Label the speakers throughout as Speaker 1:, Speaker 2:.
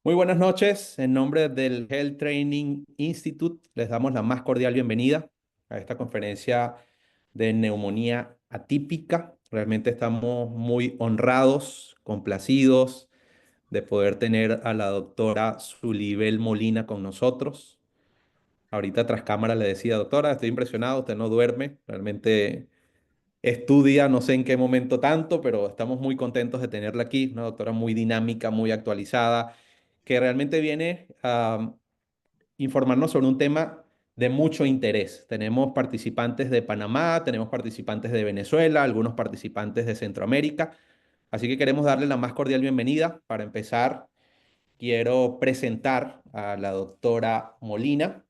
Speaker 1: Muy buenas noches. En nombre del Health Training Institute, les damos la más cordial bienvenida a esta conferencia de neumonía atípica. Realmente estamos muy honrados, complacidos de poder tener a la doctora Zulibel Molina con nosotros. Ahorita tras cámara le decía, doctora, estoy impresionado, usted no duerme, realmente estudia, no sé en qué momento tanto, pero estamos muy contentos de tenerla aquí, una doctora muy dinámica, muy actualizada, que realmente viene a informarnos sobre un tema de mucho interés. Tenemos participantes de Panamá, tenemos participantes de Venezuela, algunos participantes de Centroamérica, así que queremos darle la más cordial bienvenida. Para empezar, quiero presentar a la doctora Molina.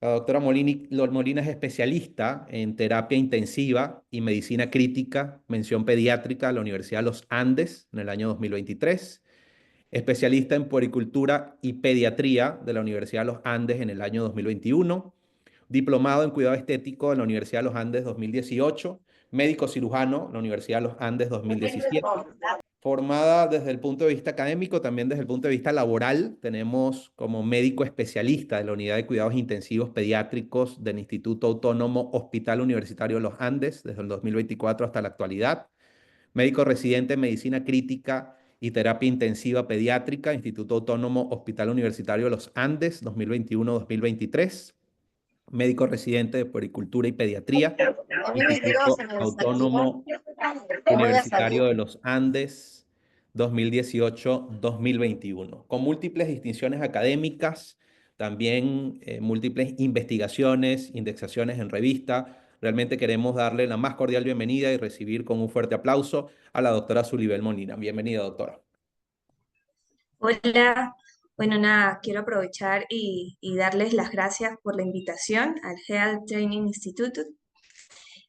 Speaker 1: La doctora Molina es especialista en terapia intensiva y medicina crítica, mención pediátrica de la Universidad de los Andes en el año 2023, especialista en puericultura y pediatría de la Universidad de los Andes en el año 2021, diplomado en cuidado estético de la Universidad de los Andes 2018, médico cirujano de la Universidad de los Andes 2017. Formada desde el punto de vista académico, también desde el punto de vista laboral. Tenemos como médico especialista de la Unidad de Cuidados Intensivos Pediátricos del Instituto Autónomo Hospital Universitario de los Andes desde el 2024 hasta la actualidad. Médico residente en Medicina Crítica y Terapia Intensiva Pediátrica, Instituto Autónomo Hospital Universitario de los Andes 2021-2023. Médico residente de Puericultura y Pediatría,
Speaker 2: A mí me dio,
Speaker 1: Instituto
Speaker 2: se me desactivó.
Speaker 1: Autónomo
Speaker 2: Voy a salir.
Speaker 1: Universitario de los Andes 2018-2021, con múltiples distinciones académicas, también múltiples investigaciones, indexaciones en revista. Realmente queremos darle la más cordial bienvenida y recibir con un fuerte aplauso a la doctora Zulibel Molina. Bienvenida, doctora.
Speaker 2: Hola, bueno, nada, quiero aprovechar y darles las gracias por la invitación al Health Training Institute.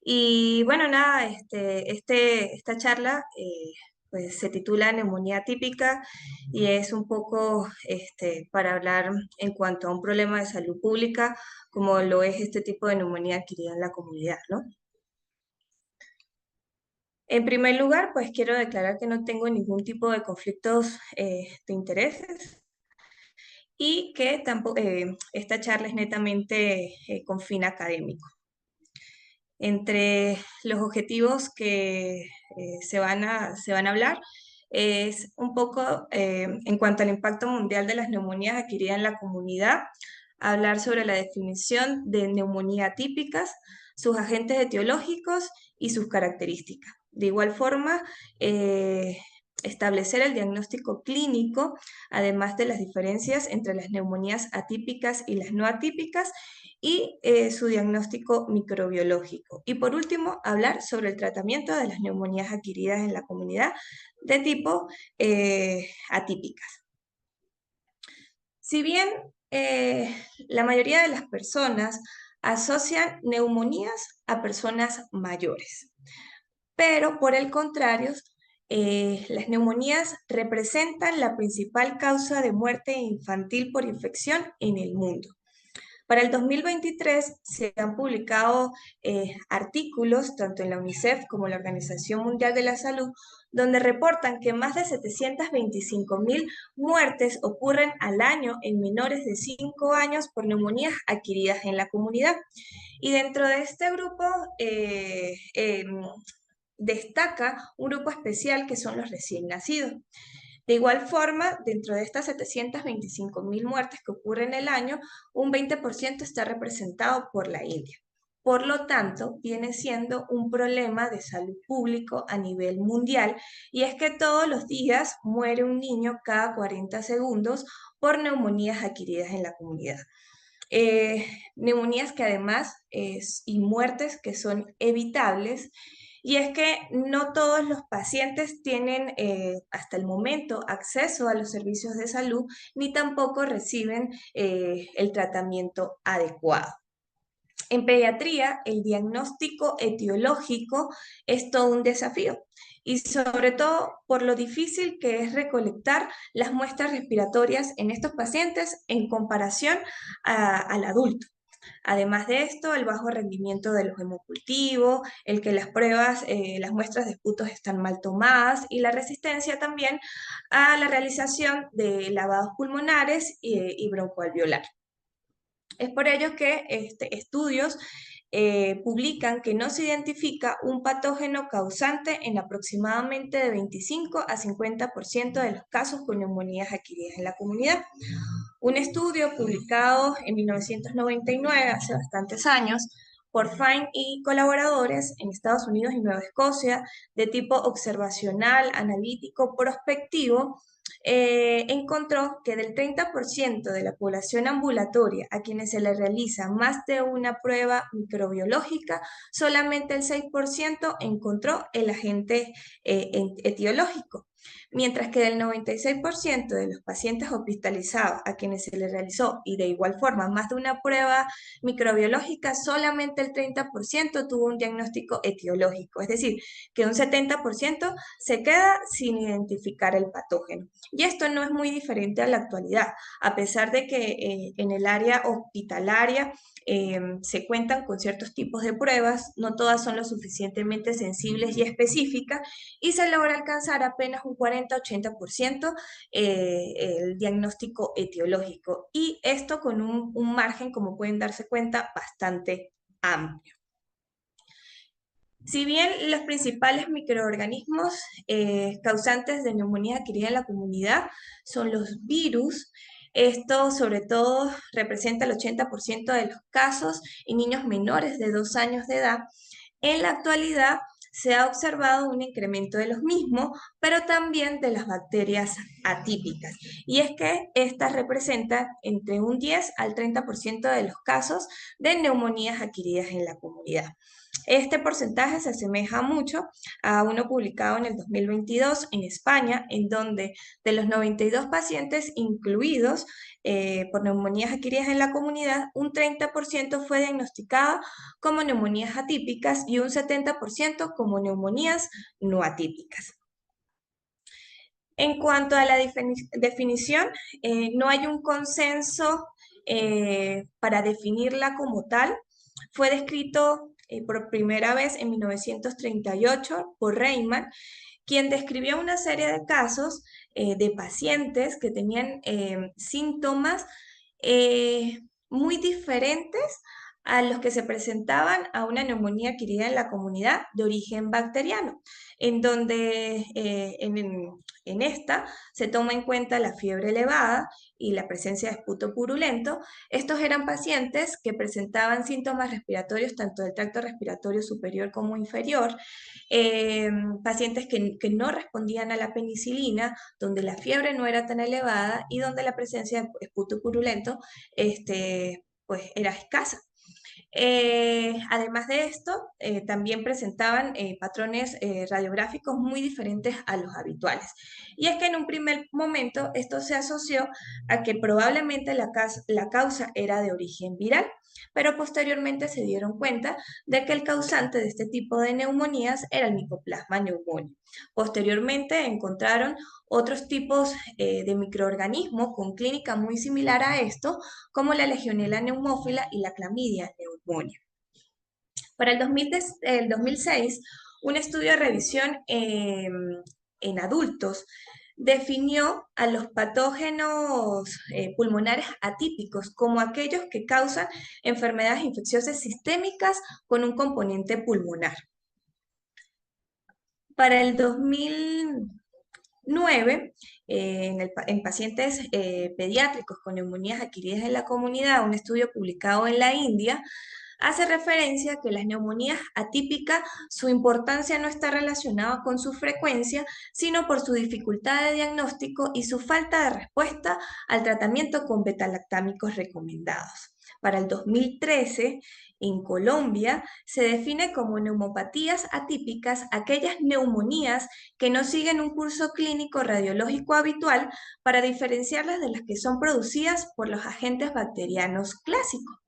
Speaker 2: Y bueno, nada, esta charla pues se titula Neumonía típica y es un poco para hablar en cuanto a un problema de salud pública como lo es este tipo de neumonía adquirida en la comunidad, ¿no? En primer lugar, pues quiero declarar que no tengo ningún tipo de conflictos de intereses y que tampoco, esta charla es netamente con fin académico. Entre los objetivos que se van a hablar es un poco en cuanto al impacto mundial de las neumonías adquiridas en la comunidad, hablar sobre la definición de neumonía típicas, sus agentes etiológicos y sus características. De igual forma, establecer el diagnóstico clínico, además de las diferencias entre las neumonías atípicas y las no atípicas, y su diagnóstico microbiológico. Y por último, hablar sobre el tratamiento de las neumonías adquiridas en la comunidad de tipo atípicas. Si bien la mayoría de las personas asocian neumonías a personas mayores, pero por el contrario, las neumonías representan la principal causa de muerte infantil por infección en el mundo. Para el 2023 se han publicado artículos, tanto en la UNICEF como en la Organización Mundial de la Salud, donde reportan que más de 725.000 muertes ocurren al año en menores de 5 años por neumonías adquiridas en la comunidad. Y dentro de este grupo destaca un grupo especial que son los recién nacidos. De igual forma, dentro de estas 725.000 muertes que ocurren en el año, un 20% está representado por la India. Por lo tanto, viene siendo un problema de salud público a nivel mundial, y es que todos los días muere un niño cada 40 segundos por neumonías adquiridas en la comunidad. Neumonías que además y muertes que son evitables, y es que no todos los pacientes tienen hasta el momento acceso a los servicios de salud, ni tampoco reciben el tratamiento adecuado. En pediatría, el diagnóstico etiológico es todo un desafío, y sobre todo por lo difícil que es recolectar las muestras respiratorias en estos pacientes en comparación al adulto. Además de esto, el bajo rendimiento de los hemocultivos, el que las pruebas, las muestras de esputos están mal tomadas y la resistencia también a la realización de lavados pulmonares y broncoalveolar. Es por ello que estudios publican que no se identifica un patógeno causante en aproximadamente de 25 a 50% de los casos con neumonías adquiridas en la comunidad. Un estudio publicado en 1999, hace bastantes años, por Fine y colaboradores en Estados Unidos y Nueva Escocia, de tipo observacional, analítico, prospectivo, encontró que del 30% de la población ambulatoria a quienes se les realiza más de una prueba microbiológica, solamente el 6% encontró el agente etiológico, mientras que del 96% de los pacientes hospitalizados a quienes se les realizó y de igual forma más de una prueba microbiológica, solamente el 30% tuvo un diagnóstico etiológico, es decir, que un 70% se queda sin identificar el patógeno. Y esto no es muy diferente a la actualidad, a pesar de que en el área hospitalaria se cuentan con ciertos tipos de pruebas, no todas son lo suficientemente sensibles y específicas, y se logra alcanzar apenas un 40-80% el diagnóstico etiológico. Y esto con un margen, como pueden darse cuenta, bastante amplio. Si bien los principales microorganismos causantes de neumonía adquirida en la comunidad son los virus, esto sobre todo representa el 80% de los casos en niños menores de 2 años de edad. En la actualidad se ha observado un incremento de los mismos, pero también de las bacterias atípicas. Y es que estas representan entre un 10 al 30% de los casos de neumonías adquiridas en la comunidad. Este porcentaje se asemeja mucho a uno publicado en el 2022 en España, en donde de los 92 pacientes incluidos por neumonías adquiridas en la comunidad, un 30% fue diagnosticado como neumonías atípicas y un 70% como neumonías no atípicas. En cuanto a la definición, no hay un consenso para definirla como tal. Fue descrito por primera vez en 1938 por Reimann, quien describió una serie de casos de pacientes que tenían síntomas muy diferentes a los que se presentaban a una neumonía adquirida en la comunidad de origen bacteriano, en donde en esta se toma en cuenta la fiebre elevada y la presencia de esputo purulento. Estos eran pacientes que presentaban síntomas respiratorios tanto del tracto respiratorio superior como inferior, pacientes que no respondían a la penicilina, donde la fiebre no era tan elevada y donde la presencia de esputo purulento pues era escasa. Además de esto, también presentaban patrones radiográficos muy diferentes a los habituales. Y es que en un primer momento esto se asoció a que probablemente la causa era de origen viral, pero posteriormente se dieron cuenta de que el causante de este tipo de neumonías era el Mycoplasma pneumoniae. Posteriormente encontraron otros tipos de microorganismos con clínica muy similar a esto, como la Legionella neumófila y la Clamidia pneumoniae. Para el 2006, un estudio de revisión en adultos definió a los patógenos pulmonares atípicos como aquellos que causan enfermedades infecciosas sistémicas con un componente pulmonar. Para el 2009, en pacientes pediátricos con neumonías adquiridas en la comunidad, un estudio publicado en la India, hace referencia a que las neumonías atípicas, su importancia no está relacionada con su frecuencia, sino por su dificultad de diagnóstico y su falta de respuesta al tratamiento con betalactámicos recomendados. Para el 2013, en Colombia, se define como neumopatías atípicas aquellas neumonías que no siguen un curso clínico radiológico habitual para diferenciarlas de las que son producidas por los agentes bacterianos clásicos.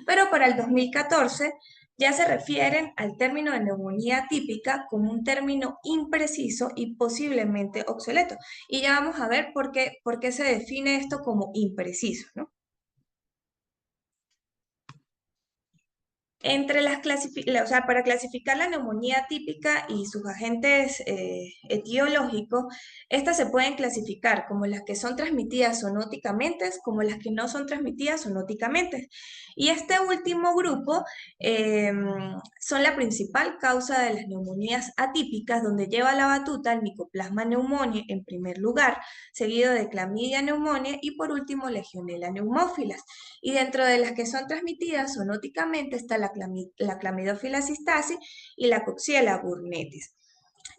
Speaker 2: Pero para el 2014 ya se refieren al término de neumonía típica como un término impreciso y posiblemente obsoleto. Y ya vamos a ver por qué se define esto como impreciso, ¿no? O sea, para clasificar la neumonía típica y sus agentes etiológicos, estas se pueden clasificar como las que son transmitidas zoonóticamente, como las que no son transmitidas zoonóticamente. Y este último grupo eh, son la principal causa de las neumonías atípicas, donde lleva la batuta el Mycoplasma pneumoniae en primer lugar, seguido de Clamidia pneumoniae y por último Legionella pneumófilas. Y dentro de las que son transmitidas zoonóticamente está la Clamidófila cystacis y la Coxiella burnetis.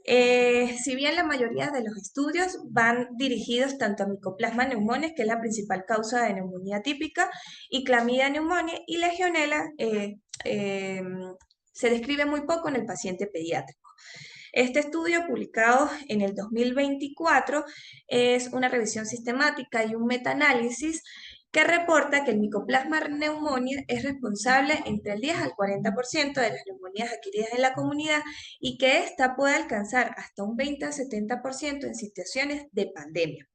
Speaker 2: Si bien la mayoría de los estudios van dirigidos tanto a Mycoplasma pneumoniae, que es la principal causa de neumonía típica, y Clamidia pneumoniae y Legionella, eh, se describe muy poco en el paciente pediátrico. Este estudio, publicado en el 2024, es una revisión sistemática y un metaanálisis que reporta que el Mycoplasma pneumoniae es responsable entre el 10 al 40% de las neumonías adquiridas en la comunidad y que ésta puede alcanzar hasta un 20 al 70% en situaciones de pandemia.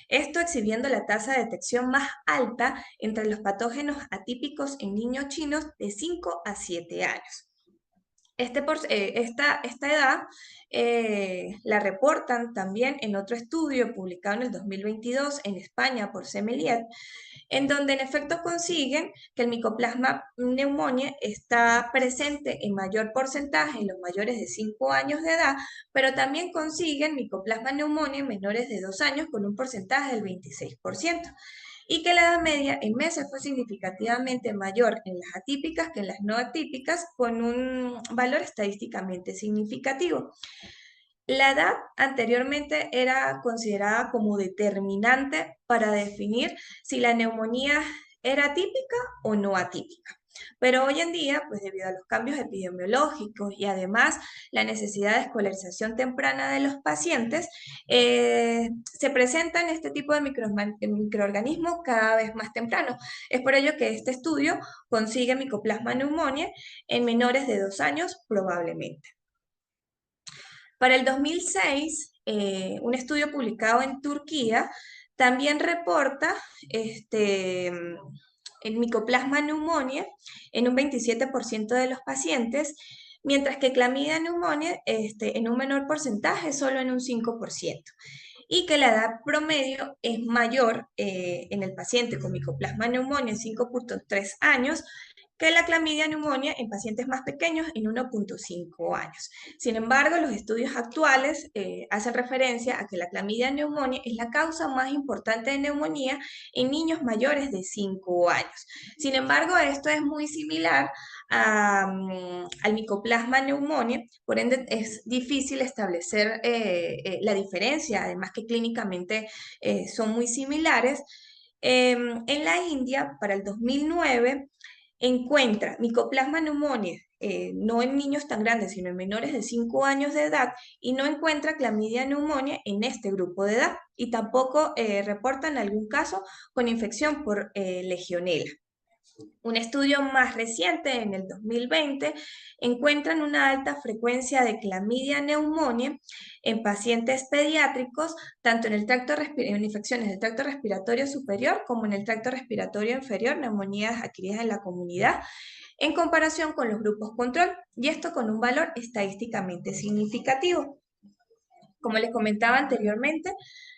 Speaker 2: Esto exhibiendo la tasa de detección más alta entre los patógenos atípicos en niños chinos de 5 a 7 años. Esta edad la reportan también en otro estudio publicado en el 2022 en España por Semeliet, en donde en efecto consiguen que el Mycoplasma pneumoniae está presente en mayor porcentaje en los mayores de 5 años de edad, pero también consiguen Mycoplasma pneumoniae en menores de 2 años con un porcentaje del 26%, y que la edad media en meses fue significativamente mayor en las atípicas que en las no atípicas, con un valor estadísticamente significativo. La edad anteriormente era considerada como determinante para definir si la neumonía era atípica o no atípica. Pero hoy en día, pues debido a los cambios epidemiológicos y además la necesidad de escolarización temprana de los pacientes, se presentan este tipo de microorganismos cada vez más temprano. Es por ello que este estudio consigue Mycoplasma pneumoniae en menores de 2 años probablemente. Para el 2006, un estudio publicado en Turquía también reporta el Mycoplasma pneumoniae en un 27% de los pacientes, mientras que Clamidia pneumoniae en un menor porcentaje, solo en un 5%, y que la edad promedio es mayor en el paciente con Mycoplasma pneumoniae en 5.3 años que la clamidia neumonía en pacientes más pequeños en 1.5 años. Sin embargo, los estudios actuales hacen referencia a que la clamidia neumonía es la causa más importante de neumonía en niños mayores de 5 años. Sin embargo, esto es muy similar al Mycoplasma pneumoniae, por ende es difícil establecer la diferencia, además que clínicamente son muy similares. En la India, para el 2009, encuentra Mycoplasma pneumoniae, no en niños tan grandes, sino en menores de 5 años de edad, y no encuentra Clamidia pneumoniae en este grupo de edad, y tampoco reportan algún caso con infección por Legionella. Un estudio más reciente, en el 2020, encuentran una alta frecuencia de Clamidia pneumoniae en pacientes pediátricos, tanto en el en infecciones del tracto respiratorio superior como en el tracto respiratorio inferior, neumonías adquiridas en la comunidad, en comparación con los grupos control, y esto con un valor estadísticamente significativo. Como les comentaba anteriormente,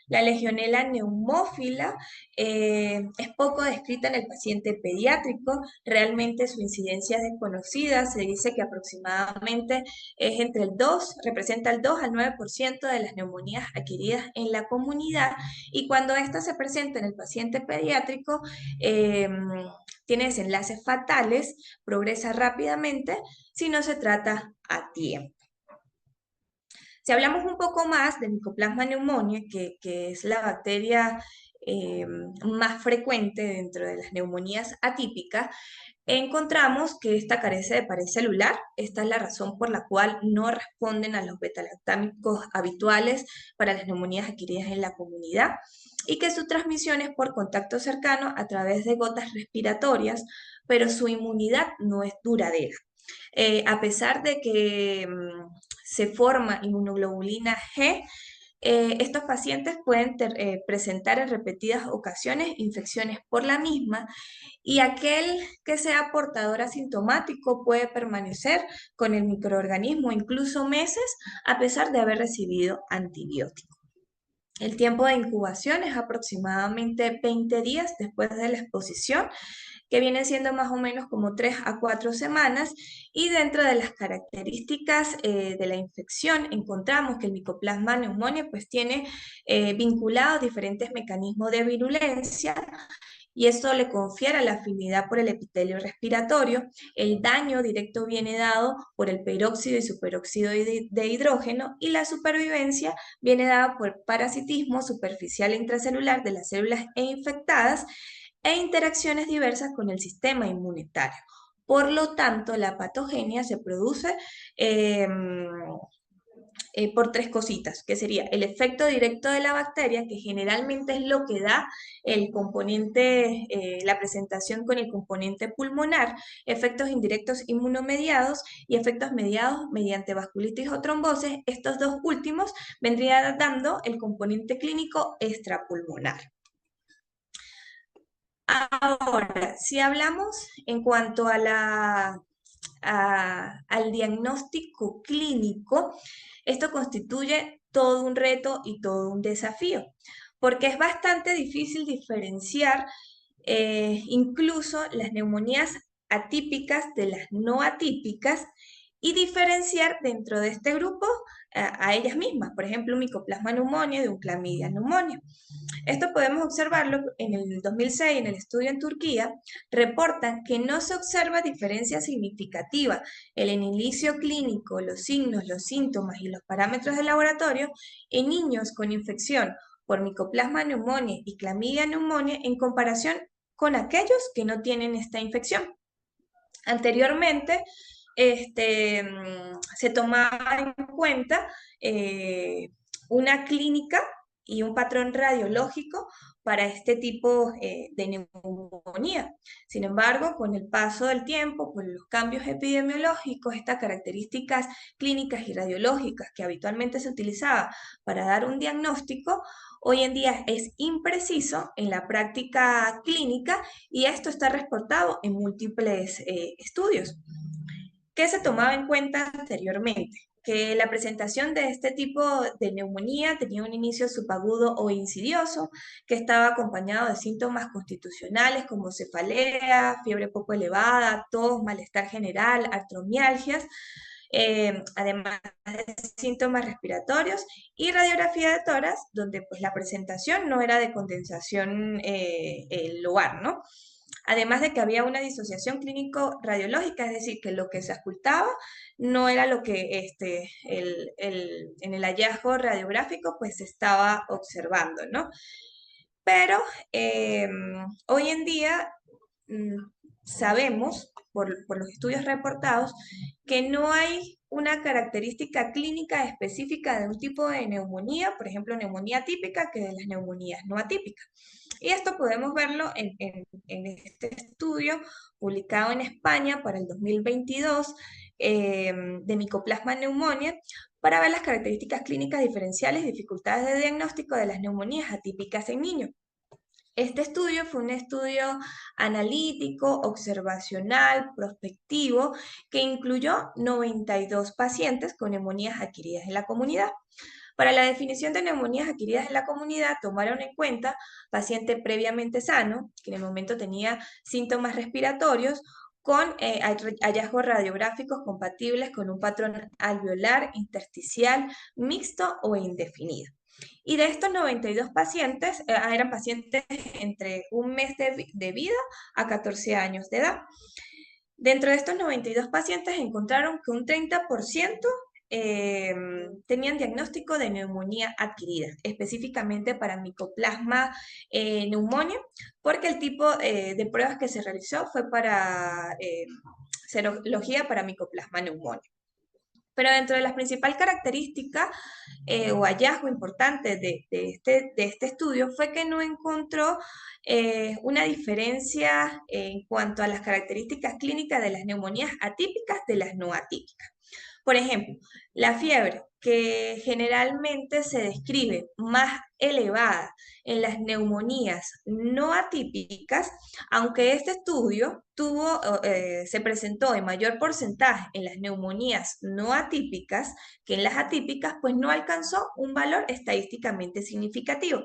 Speaker 2: la legionela neumófila es poco descrita en el paciente pediátrico, realmente su incidencia es desconocida, se dice que aproximadamente es entre el 2, representa el 2 al 9% de las neumonías adquiridas en la comunidad, y cuando esta se presenta en el paciente pediátrico, tiene desenlaces fatales, progresa rápidamente si no se trata a tiempo. Si hablamos un poco más de Mycoplasma pneumoniae, que es la bacteria más frecuente dentro de las neumonías atípicas, encontramos que esta carece de pared celular. Esta es la razón por la cual no responden a los betalactámicos habituales para las neumonías adquiridas en la comunidad, y que su transmisión es por contacto cercano a través de gotas respiratorias, pero su inmunidad no es duradera. A pesar de que se forma inmunoglobulina G, estos pacientes pueden presentar en repetidas ocasiones infecciones por la misma y aquel que sea portador asintomático puede permanecer con el microorganismo incluso meses a pesar de haber recibido antibiótico. El tiempo de incubación es aproximadamente 20 días después de la exposición, que viene siendo más o menos como 3 a 4 semanas, y dentro de las características de la infección encontramos que el Mycoplasma pneumoniae pues tiene vinculados diferentes mecanismos de virulencia, y esto le confiere la afinidad por el epitelio respiratorio. El daño directo viene dado por el peróxido y superóxido de hidrógeno, y la supervivencia viene dada por parasitismo superficial e intracelular de las células infectadas e interacciones diversas con el sistema inmunitario. Por lo tanto, la patogenia se produce eh, por tres cositas, que sería el efecto directo de la bacteria, que generalmente es lo que da el componente, la presentación con el componente pulmonar, efectos indirectos inmunomediados y efectos mediados mediante vasculitis o trombosis. Estos dos últimos vendrían dando el componente clínico extrapulmonar. Ahora, si hablamos en cuanto a al diagnóstico clínico, esto constituye todo un reto y todo un desafío, porque es bastante difícil diferenciar incluso las neumonías atípicas de las no atípicas y diferenciar dentro de este grupo a ellas mismas, por ejemplo, un Mycoplasma pneumoniae de un Chlamydia pneumoniae. Esto podemos observarlo en el 2006, en el estudio en Turquía, reportan que no se observa diferencia significativa en el inicio clínico, los signos, los síntomas y los parámetros de laboratorio en niños con infección por Mycoplasma pneumoniae y Chlamydia pneumoniae en comparación con aquellos que no tienen esta infección. Anteriormente, se tomaba en cuenta una clínica y un patrón radiológico para este tipo de neumonía. Sin embargo, con el paso del tiempo, con los cambios epidemiológicos, estas características clínicas y radiológicas que habitualmente se utilizaba para dar un diagnóstico, hoy en día es impreciso en la práctica clínica, y esto está reportado en múltiples estudios. ¿Qué se tomaba en cuenta anteriormente? Que la presentación de este tipo de neumonía tenía un inicio subagudo o insidioso, que estaba acompañado de síntomas constitucionales como cefalea, fiebre poco elevada, tos, malestar general, artromialgias, además de síntomas respiratorios, y radiografía de tórax, donde pues la presentación no era de condensación lobar, ¿no? Además de que había una disociación clínico-radiológica, es decir, que lo que se ocultaba no era lo que en el hallazgo radiográfico pues se estaba observando, ¿no? Pero hoy en día mm, sabemos, por los estudios reportados, que no hay una característica clínica específica de un tipo de neumonía, por ejemplo, neumonía típica, que de las neumonías no atípicas. Y esto podemos verlo en este estudio publicado en España para el 2022 de Mycoplasma pneumoniae, para ver las características clínicas diferenciales y dificultades de diagnóstico de las neumonías atípicas en niños. Este estudio fue un estudio analítico, observacional, prospectivo, que incluyó 92 pacientes con neumonías adquiridas en la comunidad. Para la definición de neumonías adquiridas en la comunidad, tomaron en cuenta paciente previamente sano, que en el momento tenía síntomas respiratorios, con hallazgos radiográficos compatibles con un patrón alveolar, intersticial, mixto o indefinido. Y de estos 92 pacientes, eran pacientes entre un mes de vida a 14 años de edad. Dentro de estos 92 pacientes encontraron que un 30% tenían diagnóstico de neumonía adquirida, específicamente para Mycoplasma pneumoniae, porque el tipo de pruebas que se realizó fue para serología para Mycoplasma pneumoniae. Pero dentro de las principales características o hallazgo importante de este estudio fue que no encontró una diferencia en cuanto a las características clínicas de las neumonías atípicas de las no atípicas. Por ejemplo, la fiebre, que generalmente se describe más elevada en las neumonías no atípicas, aunque este estudio se presentó en mayor porcentaje en las neumonías no atípicas que en las atípicas, pues no alcanzó un valor estadísticamente significativo.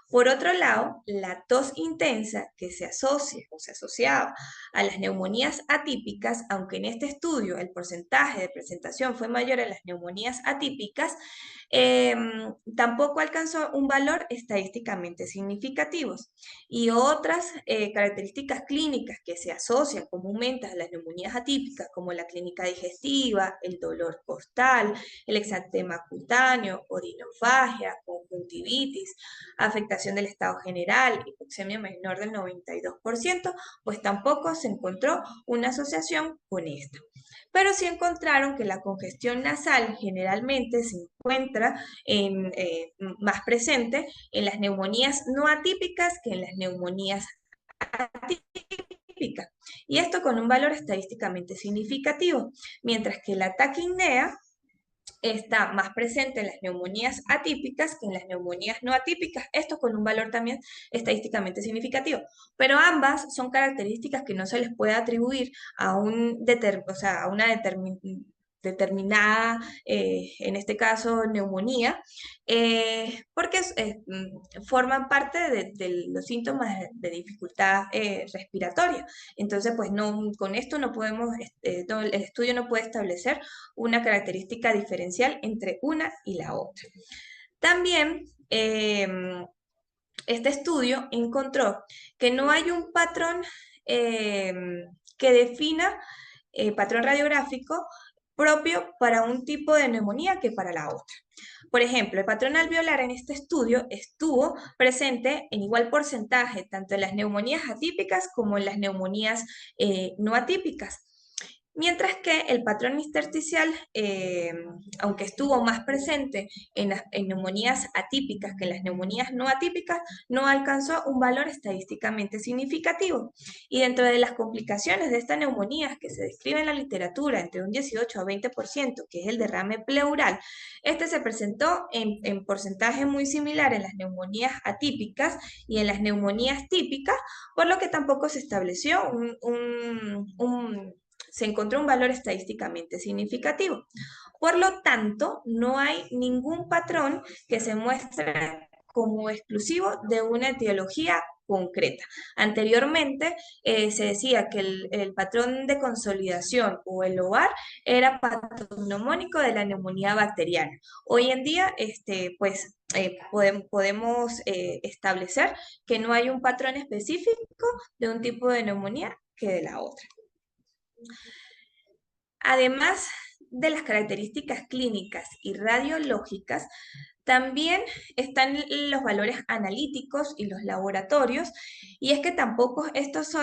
Speaker 2: Por otro lado, la tos intensa que se asocia o se asociaba a las neumonías atípicas, aunque en este estudio el porcentaje de presentación fue mayor en las neumonías atípicas, tampoco alcanzó un valor estadísticamente significativo. Y otras características clínicas que se asocian comúnmente a las neumonías atípicas, como la clínica digestiva, el dolor costal, el exantema cutáneo, odinofagia, conjuntivitis, afectación del estado general, hipoxemia menor del 92%, pues tampoco se encontró una asociación con esto. Pero sí encontraron que la congestión nasal generalmente se encuentra más presente en las neumonías no atípicas que en las neumonías atípicas. Y esto con un valor estadísticamente significativo, mientras que la taquipnea está más presente en las neumonías atípicas que en las neumonías no atípicas, esto con un valor también estadísticamente significativo. Pero ambas son características que no se les puede atribuir a, o sea, a una determinada, en este caso, neumonía, porque forman parte de los síntomas de dificultad respiratoria. Entonces, pues no, con esto no podemos, el estudio no puede establecer una característica diferencial entre una y la otra. También este estudio encontró que no hay un patrón que defina patrón radiográfico propio para un tipo de neumonía que para la otra. Por ejemplo, el patrón alveolar en este estudio estuvo presente en igual porcentaje tanto en las neumonías atípicas como en las neumonías no atípicas. Mientras que el patrón intersticial, aunque estuvo más presente en neumonías atípicas que en las neumonías no atípicas, no alcanzó un valor estadísticamente significativo. Y dentro de las complicaciones de estas neumonías que se describe en la literatura entre un 18 a 20%, que es el derrame pleural, este se presentó en porcentaje muy similar en las neumonías atípicas y en las neumonías típicas, por lo que tampoco se estableció se encontró un valor estadísticamente significativo. Por lo tanto, no hay ningún patrón que se muestre como exclusivo de una etiología concreta. Anteriormente se decía que el patrón de consolidación o el OAR era patognomónico de la neumonía bacteriana. Hoy en día, pues podemos establecer que no hay un patrón específico de un tipo de neumonía que de la otra. Además de las características clínicas y radiológicas, también están los valores analíticos y los laboratorios, y es que tampoco estos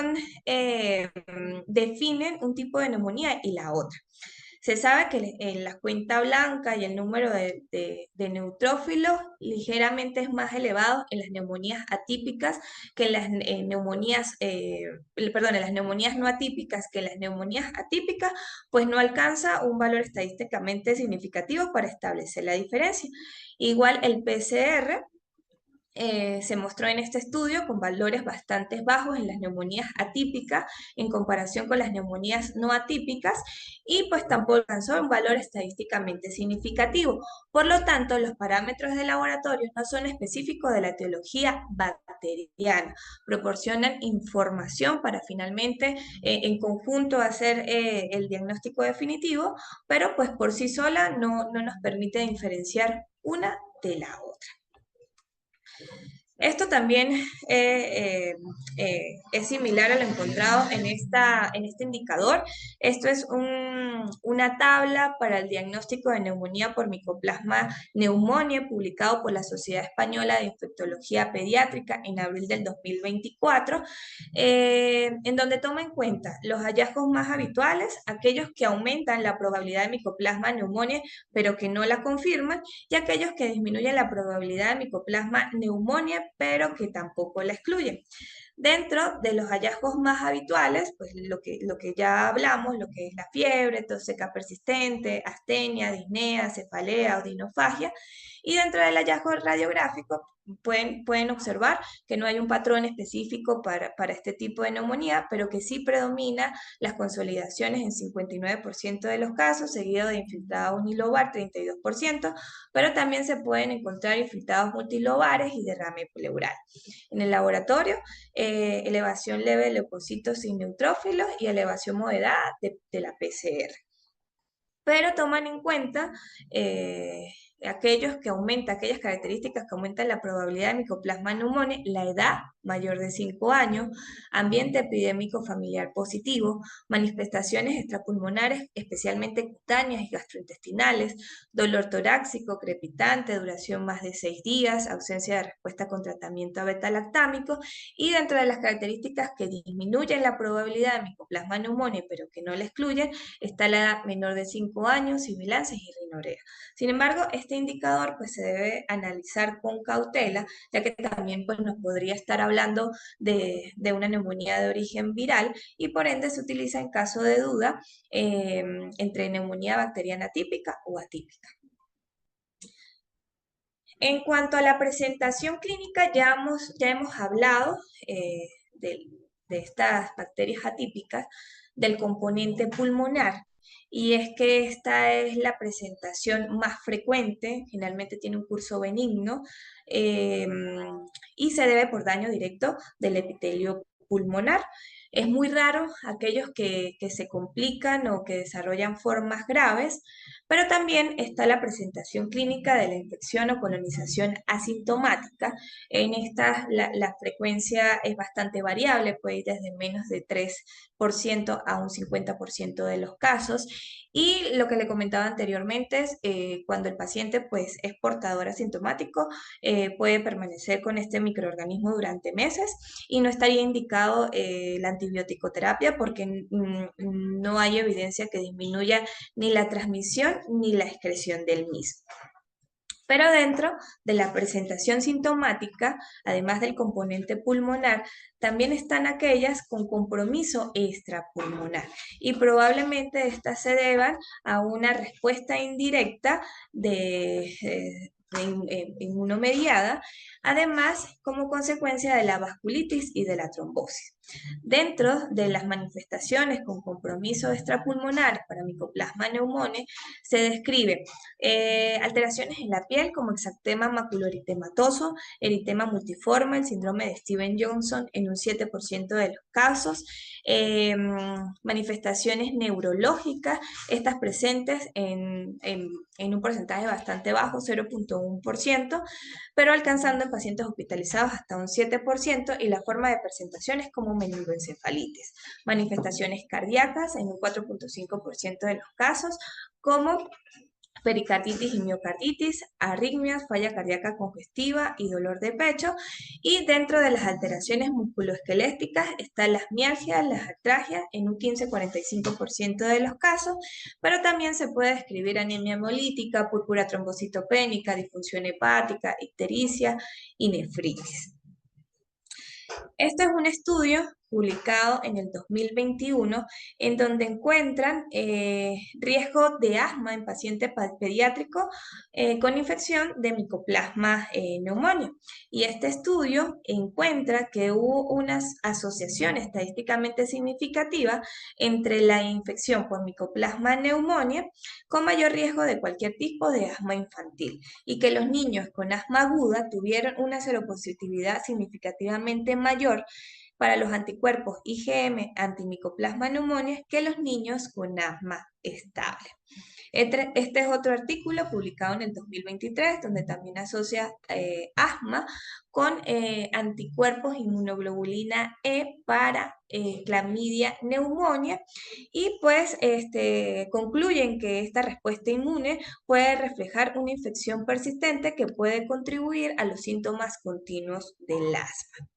Speaker 2: definen un tipo de neumonía y la otra. Se sabe que en la cuenta blanca y el número de neutrófilos ligeramente es más elevado en las neumonías atípicas que en las en las neumonías no atípicas que en las neumonías atípicas, pues no alcanza un valor estadísticamente significativo para establecer la diferencia. Igual el PCR se mostró en este estudio con valores bastante bajos en las neumonías atípicas en comparación con las neumonías no atípicas y pues tampoco alcanzó un valor estadísticamente significativo. Por lo tanto, los parámetros de laboratorio no son específicos de la etiología bacteriana, proporcionan información para finalmente en conjunto hacer el diagnóstico definitivo, pero pues por sí sola no nos permite diferenciar una de la otra. Esto también es similar a lo encontrado en este indicador. Esto es una tabla para el diagnóstico de neumonía por Mycoplasma pneumoniae, publicado por la Sociedad Española de Infectología Pediátrica en abril del 2024, en donde toma en cuenta los hallazgos más habituales, aquellos que aumentan la probabilidad de Mycoplasma pneumoniae, pero que no la confirman, y aquellos que disminuyen la probabilidad de Mycoplasma pneumoniae, pero que tampoco la excluyen. Dentro de los hallazgos más habituales, pues lo que ya hablamos, lo que es la fiebre, tos seca persistente, astenia, disnea, cefalea o dinofagia, y dentro del hallazgo radiográfico pueden observar que no hay un patrón específico para este tipo de neumonía, pero que sí predomina las consolidaciones en 59% de los casos, seguido de infiltrado unilobar 32%, pero también se pueden encontrar infiltrados multilobares y derrame pleural. En el laboratorio, elevación leve de leucocitos y neutrófilos y elevación moderada de la PCR, pero toman en cuenta aquellas características que aumentan la probabilidad de Mycoplasma pneumoniae, la edad mayor de 5 años, ambiente epidémico familiar positivo, manifestaciones extrapulmonares, especialmente cutáneas y gastrointestinales, dolor torácico, crepitante, duración más de 6 días, ausencia de respuesta con tratamiento beta-lactámico, y dentro de las características que disminuyen la probabilidad de Mycoplasma pneumoniae, pero que no la excluyen, está la edad menor de 5 años, sibilances y rinorea. Sin embargo, este indicador pues, se debe analizar con cautela, ya que también pues, nos podría estar hablando de una neumonía de origen viral y por ende se utiliza en caso de duda entre neumonía bacteriana típica o atípica. En cuanto a la presentación clínica, ya hemos hablado de, de estas bacterias atípicas, del componente pulmonar, y es que esta es la presentación más frecuente, generalmente tiene un curso benigno, eh, y se debe por daño directo del epitelio pulmonar. Es muy raro aquellos que se complican o que desarrollan formas graves, pero también está la presentación clínica de la infección o colonización asintomática. En esta la frecuencia es bastante variable, puede ir desde menos de 3% a un 50% de los casos. Y lo que le comentaba anteriormente es cuando el paciente pues, es portador asintomático, puede permanecer con este microorganismo durante meses y no estaría indicado la antibiótico-terapia porque no hay evidencia que disminuya ni la transmisión ni la excreción del mismo. Pero dentro de la presentación sintomática, además del componente pulmonar, también están aquellas con compromiso extrapulmonar y probablemente estas se deban a una respuesta indirecta de inmunomediada, además como consecuencia de la vasculitis y de la trombosis. Dentro de las manifestaciones con compromiso extrapulmonar para Mycoplasma pneumoniae se describe alteraciones en la piel como exantema maculoeritematoso, eritema multiforme, el síndrome de Steven-Johnson en un 7% de los casos, manifestaciones neurológicas, estas presentes en un porcentaje bastante bajo, 0,1%, pero alcanzando en pacientes hospitalizados hasta un 7%, y la forma de presentación es como meningoencefalitis. Manifestaciones cardíacas en un 4,5% de los casos, como pericarditis y miocarditis, arritmias, falla cardíaca congestiva y dolor de pecho. Y dentro de las alteraciones musculoesqueléticas están las mialgias, las artralgias en un 15-45% de los casos, pero también se puede describir anemia hemolítica, púrpura trombocitopénica, disfunción hepática, ictericia y nefritis. Este es un estudio publicado en el 2021 en donde encuentran riesgo de asma en pacientes pediátricos con infección de Mycoplasma pneumoniae. Y este estudio encuentra que hubo una asociación estadísticamente significativa entre la infección por Mycoplasma pneumoniae con mayor riesgo de cualquier tipo de asma infantil, y que los niños con asma aguda tuvieron una seropositividad significativamente mayor para los anticuerpos IgM antimicoplasma pneumoniae que los niños con asma estable. Este es otro artículo publicado en el 2023, donde también asocia asma con anticuerpos inmunoglobulina E para clamidia pneumonia, y pues concluyen que esta respuesta inmune puede reflejar una infección persistente que puede contribuir a los síntomas continuos del asma.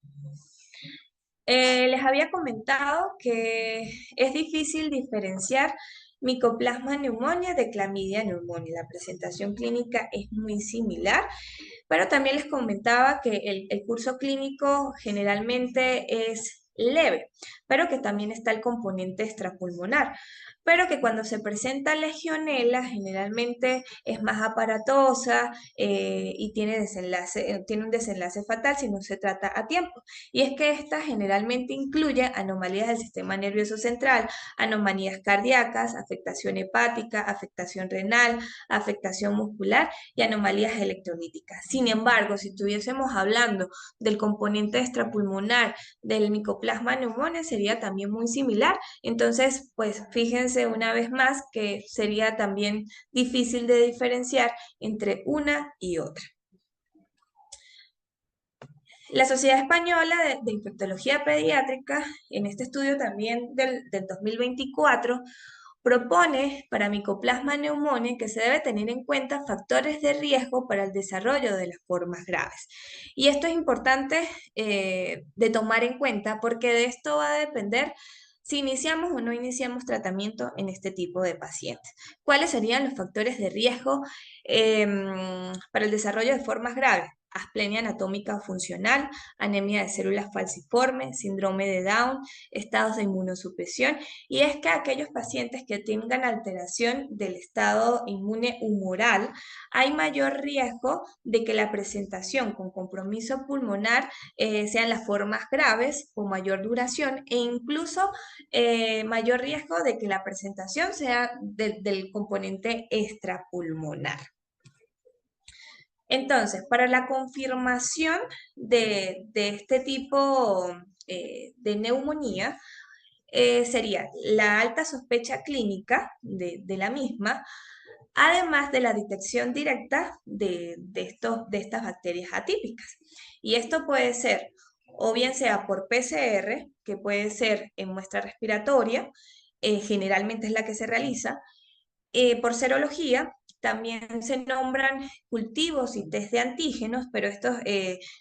Speaker 2: Les había comentado que es difícil diferenciar Mycoplasma pneumonia de Chlamydia pneumoniae. La presentación clínica es muy similar, pero también les comentaba que el curso clínico generalmente es leve, pero que también está el componente extrapulmonar, pero que cuando se presenta legionela generalmente es más aparatosa y tiene un desenlace fatal si no se trata a tiempo. Y es que esta generalmente incluye anomalías del sistema nervioso central, anomalías cardíacas, afectación hepática, afectación renal, afectación muscular y anomalías electrolíticas. Sin embargo, si estuviésemos hablando del componente extrapulmonar del Mycoplasma pneumoniae, sería también muy similar. Entonces, pues fíjense una vez más que sería también difícil de diferenciar entre una y otra. La Sociedad Española de Infectología Pediátrica, en este estudio también del 2024, propone para Mycoplasma pneumoniae que se debe tener en cuenta factores de riesgo para el desarrollo de las formas graves. Y esto es importante de tomar en cuenta porque de esto va a depender si iniciamos o no iniciamos tratamiento en este tipo de pacientes. ¿Cuáles serían los factores de riesgo para el desarrollo de formas graves? Asplenia anatómica o funcional, anemia de células falciformes, síndrome de Down, estados de inmunosupresión, y es que aquellos pacientes que tengan alteración del estado inmune humoral, hay mayor riesgo de que la presentación con compromiso pulmonar sean las formas graves o mayor duración e incluso mayor riesgo de que la presentación sea del componente extrapulmonar. Entonces, para la confirmación de este tipo de neumonía, sería la alta sospecha clínica de la misma, además de la detección directa de estas bacterias atípicas. Y esto puede ser, o bien sea por PCR, que puede ser en muestra respiratoria, generalmente es la que se realiza, por serología. También se nombran cultivos y test de antígenos, pero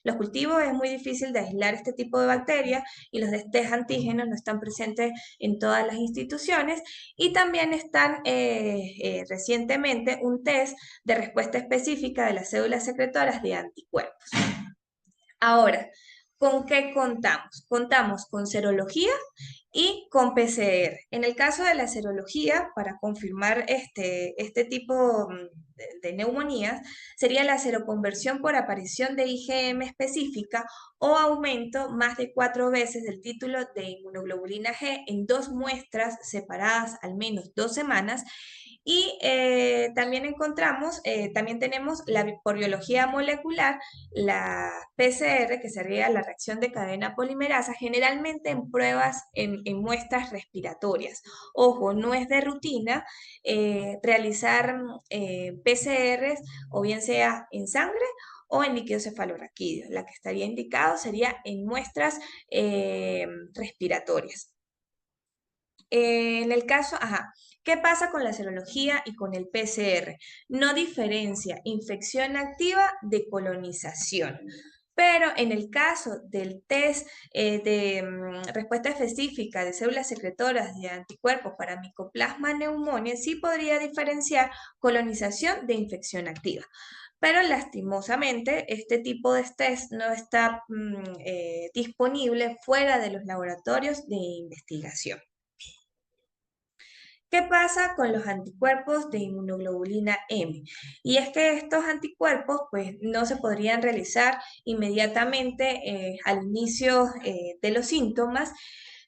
Speaker 2: los cultivos es muy difícil de aislar este tipo de bacterias y los de test antígenos no están presentes en todas las instituciones. Y también están recientemente un test de respuesta específica de las células secretoras de anticuerpos. Ahora, ¿con qué contamos? Contamos con serología y con PCR. En el caso de la serología, para confirmar este tipo de neumonías, sería la seroconversión por aparición de IgM específica o aumento más de 4 veces del título de inmunoglobulina G en 2 muestras separadas al menos 2 semanas. Y también tenemos por biología molecular, la PCR, que sería la reacción de cadena polimerasa, generalmente en pruebas en muestras respiratorias. Ojo, no es de rutina realizar PCRs, o bien sea en sangre o en líquido cefalorraquídeo. La que estaría indicado sería en muestras respiratorias. En el caso, ¿qué pasa con la serología y con el PCR? No diferencia infección activa de colonización. Pero en el caso del test de respuesta específica de células secretoras de anticuerpos para Mycoplasma pneumoniae, sí podría diferenciar colonización de infección activa. Pero lastimosamente este tipo de test no está disponible fuera de los laboratorios de investigación. ¿Qué pasa con los anticuerpos de inmunoglobulina M? Y es que estos anticuerpos pues, no se podrían realizar inmediatamente al inicio de los síntomas,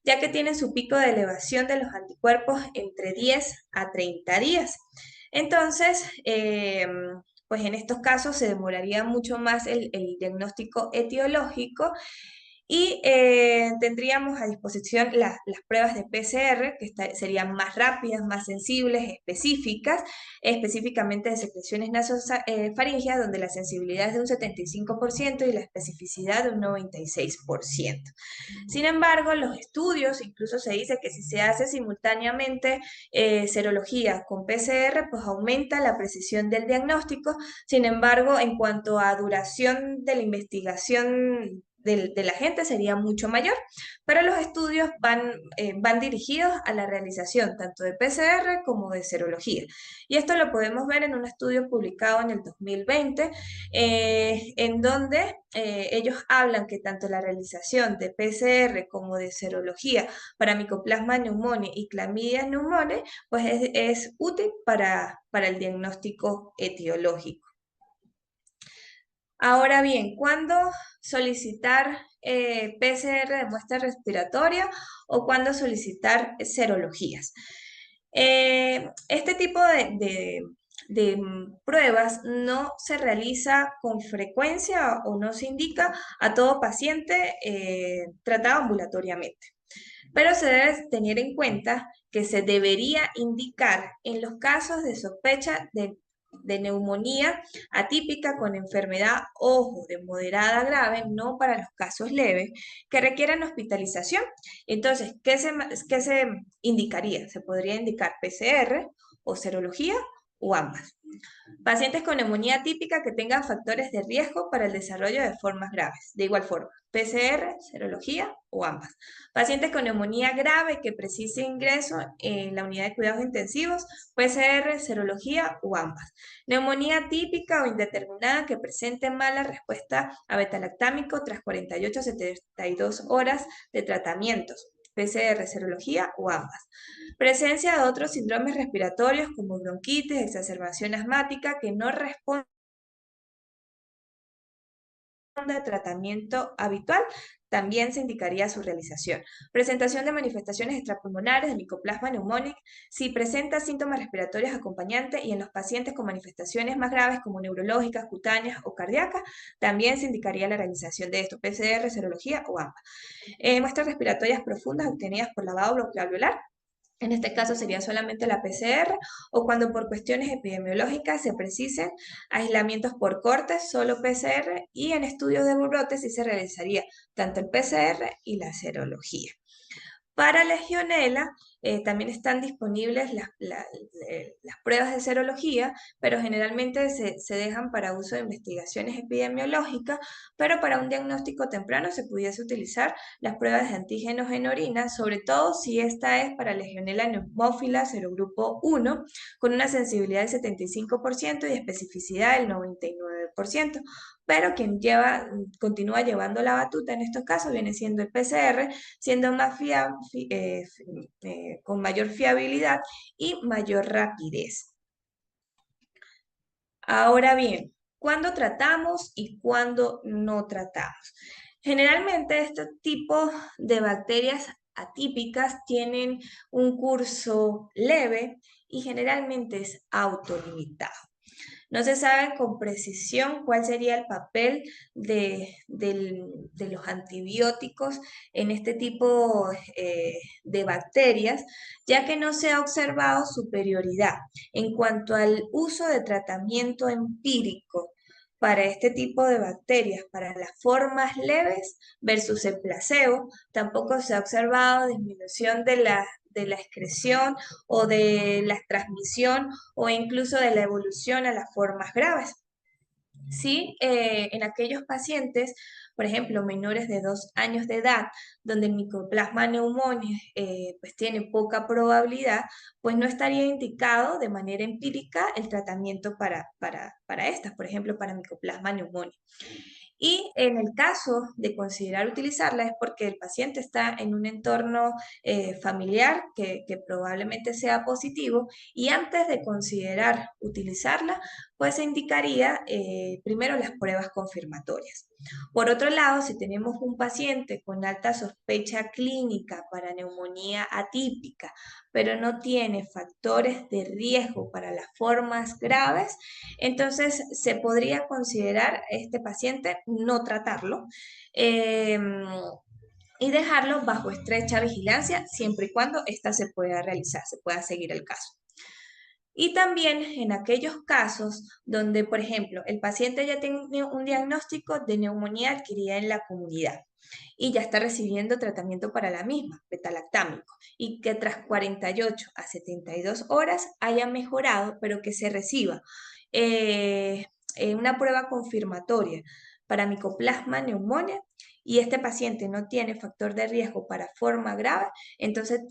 Speaker 2: ya que tienen su pico de elevación de los anticuerpos entre 10 a 30 días. Entonces, pues en estos casos se demoraría mucho más el diagnóstico etiológico y tendríamos a disposición las pruebas de PCR, que serían más rápidas, más sensibles, específicas, específicamente de secreciones nasofaríngeas, donde la sensibilidad es de un 75% y la especificidad de un 96%. Sin embargo, los estudios, incluso se dice que si se hace simultáneamente serología con PCR, pues aumenta la precisión del diagnóstico. Sin embargo, en cuanto a duración de la investigación de la gente sería mucho mayor, pero los estudios van dirigidos a la realización tanto de PCR como de serología. Y esto lo podemos ver en un estudio publicado en el 2020, en donde ellos hablan que tanto la realización de PCR como de serología para Mycoplasma pneumoniae y Chlamydia pneumoniae, pues es útil para el diagnóstico etiológico. Ahora bien, ¿cuándo solicitar PCR de muestra respiratoria o cuándo solicitar serologías? Este tipo de pruebas no se realiza con frecuencia o no se indica a todo paciente tratado ambulatoriamente. Pero se debe tener en cuenta que se debería indicar en los casos de sospecha de neumonía atípica con enfermedad, ojo, de moderada a grave, no para los casos leves, que requieran hospitalización. Entonces, qué se indicaría? Se podría indicar PCR o serología o ambas. Pacientes con neumonía típica que tengan factores de riesgo para el desarrollo de formas graves. De igual forma, PCR, serología o ambas. Pacientes con neumonía grave que precise ingreso en la unidad de cuidados intensivos, PCR, serología o ambas. Neumonía típica o indeterminada que presente mala respuesta a betalactámico tras 48 a 72 horas de tratamientos. PCR, serología o ambas. Presencia de otros síndromes respiratorios como bronquitis, exacerbación asmática que no responde a tratamiento habitual, también se indicaría su realización. Presentación de manifestaciones extrapulmonares de Mycoplasma pneumoniae, si presenta síntomas respiratorios acompañantes y en los pacientes con manifestaciones más graves como neurológicas, cutáneas o cardíacas, también se indicaría la realización de esto, PCR, serología o AMPA. Muestras respiratorias profundas obtenidas por lavado alveolar. En este caso sería solamente la PCR o cuando por cuestiones epidemiológicas se precisen aislamientos por cortes, solo PCR y en estudios de brotes sí se realizaría tanto el PCR y la serología. Para Legionela también están disponibles las pruebas de serología, pero generalmente se dejan para uso de investigaciones epidemiológicas, pero para un diagnóstico temprano se pudiese utilizar las pruebas de antígenos en orina, sobre todo si esta es para Legionela pneumófila serogrupo 1, con una sensibilidad del 75% y especificidad del 99%, pero quien continúa llevando la batuta en estos casos viene siendo el PCR, siendo más con mayor fiabilidad y mayor rapidez. Ahora bien, ¿cuándo tratamos y cuándo no tratamos? Generalmente este tipo de bacterias atípicas tienen un curso leve y generalmente es autolimitado. No se sabe con precisión cuál sería el papel de los antibióticos en este tipo de bacterias, ya que no se ha observado superioridad en cuanto al uso de tratamiento empírico para este tipo de bacterias, para las formas leves versus el placebo. Tampoco se ha observado disminución de la excreción o de la transmisión o incluso de la evolución a las formas graves. Sí, en aquellos pacientes, por ejemplo, menores de 2 años de edad, donde el Mycoplasma pneumoniae pues tiene poca probabilidad, pues no estaría indicado de manera empírica el tratamiento para estas, por ejemplo, para Mycoplasma pneumoniae. Y en el caso de considerar utilizarla es porque el paciente está en un entorno familiar que probablemente sea positivo y antes de considerar utilizarla, pues se indicaría primero las pruebas confirmatorias. Por otro lado, si tenemos un paciente con alta sospecha clínica para neumonía atípica, pero no tiene factores de riesgo para las formas graves, entonces se podría considerar a este paciente no tratarlo y dejarlo bajo estrecha vigilancia siempre y cuando ésta se pueda realizar, se pueda seguir el caso. Y también en aquellos casos donde, por ejemplo, el paciente ya tiene un diagnóstico de neumonía adquirida en la comunidad y ya está recibiendo tratamiento para la misma, betalactámico, y que tras 48 a 72 horas haya mejorado, pero que se reciba una prueba confirmatoria para Mycoplasma pneumoniae y este paciente no tiene factor de riesgo para forma grave, entonces